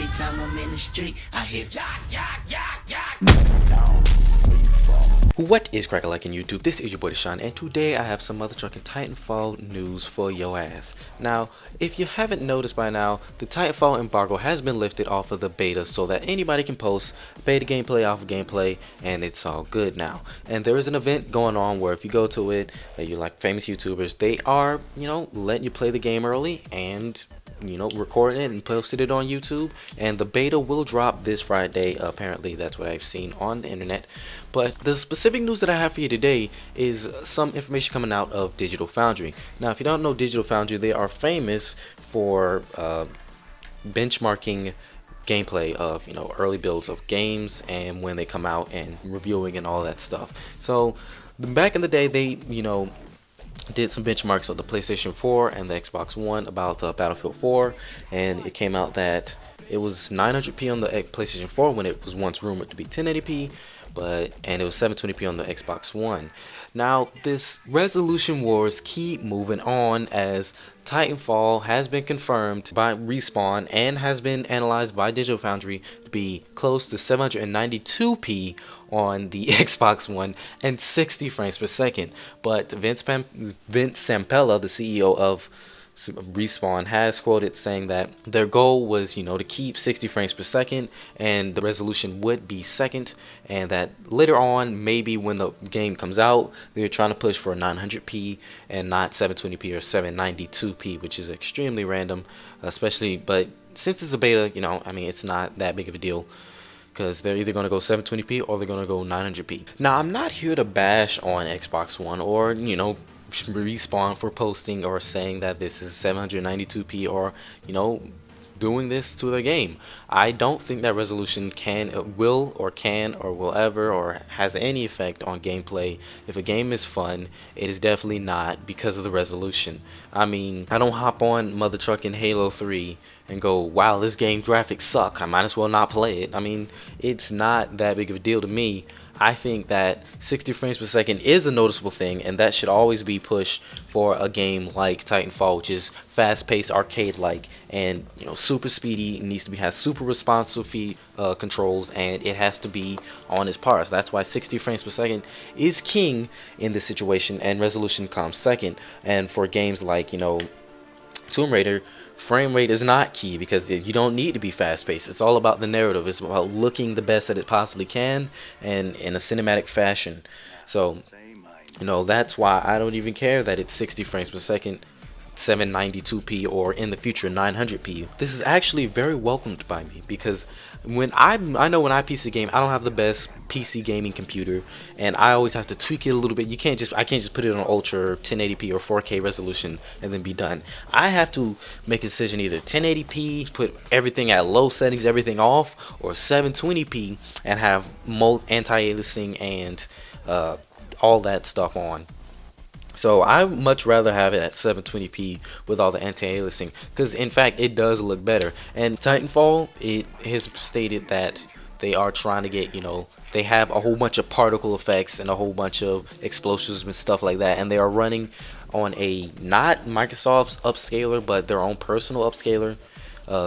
every time I'm in the street, I hear yak, yak, yak, yak. What is cracking like in YouTube? This is your boy Deshaun, and today I have some motherfucking Titanfall news for your ass. Now, if you haven't noticed by now, the Titanfall embargo has been lifted off of the beta so that anybody can post beta gameplay, alpha gameplay, and it's all good now. And there is an event going on where if you go to it, you like famous YouTubers, they are, letting you play the game early and recording it and posted it on YouTube, and the beta will drop this Friday. Apparently that's what I've seen on the internet. But the specific news that I have for you today is some information coming out of Digital Foundry. Now, if you don't know Digital Foundry, they are famous for benchmarking gameplay of early builds of games and when they come out and reviewing and all that stuff. So back in the day, they did some benchmarks of the PlayStation 4 and the Xbox One about Battlefield 4, and it came out that it was 900p on the PlayStation 4 when it was once rumored to be 1080p, and it was 720p on the Xbox One. Now, this resolution wars keep moving on as Titanfall has been confirmed by Respawn and has been analyzed by Digital Foundry to be close to 792p on the Xbox One and 60 frames per second. But Vince Zampella, the CEO of Respawn, has quoted saying that their goal was to keep 60 frames per second and the resolution would be second, and that later on, maybe when the game comes out, they're trying to push for 900p and not 720p or 792p, which is extremely random, but since it's a beta, it's not that big of a deal, because they're either going to go 720p or they're going to go 900p. Now, I'm not here to bash on Xbox One or Respawn for posting or saying that this is 792p or doing this to the game. I don't think that resolution will ever or has any effect on gameplay. If a game is fun, it is definitely not because of the resolution. I mean, I don't hop on Mother Truckin' Halo 3 and go, wow, this game graphics suck, I might as well not play it. I mean, it's not that big of a deal to me. I think that 60 frames per second is a noticeable thing, and that should always be pushed for a game like Titanfall, which is fast-paced, arcade-like, and super speedy. It needs to have super responsive controls, and it has to be on its parts. That's why 60 frames per second is king in this situation, and resolution comes second. And for games like Tomb Raider, frame rate is not key because you don't need to be fast-paced. It's all about the narrative. It's about looking the best that it possibly can and in a cinematic fashion. So, that's why I don't even care that it's 60 frames per second, 792p, or in the future 900p. This is actually very welcomed by me because I know when I PC a game, I don't have the best PC gaming computer, and I always have to tweak it a little bit. I can't just put it on ultra 1080p or 4K resolution and then be done. I have to make a decision, either 1080p, put everything at low settings, everything off, or 720p and have anti-aliasing and all that stuff on. So I much rather have it at 720p with all the anti-aliasing, because in fact it does look better. And Titanfall, it has stated that they are trying to get, they have a whole bunch of particle effects and a whole bunch of explosives and stuff like that, and they are running on a not Microsoft's upscaler but their own personal upscaler.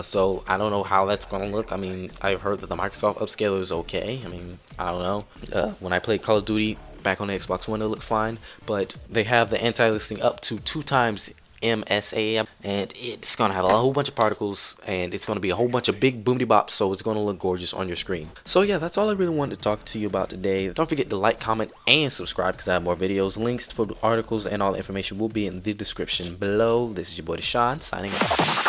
So I don't know how that's gonna look. I mean, I've heard that the Microsoft upscaler is okay. I mean, I don't know. When I played Call of Duty back on the Xbox One, it looked fine, but they have the anti-aliasing up to 2 times MSA, and it's gonna have a whole bunch of particles, and it's gonna be a whole bunch of big boomty bops, so it's gonna look gorgeous on your screen. So yeah, that's all I really wanted to talk to you about today. Don't forget to like, comment, and subscribe because I have more videos. Links for the articles and all the information will be in the description below. This is your boy Deshaun, signing off.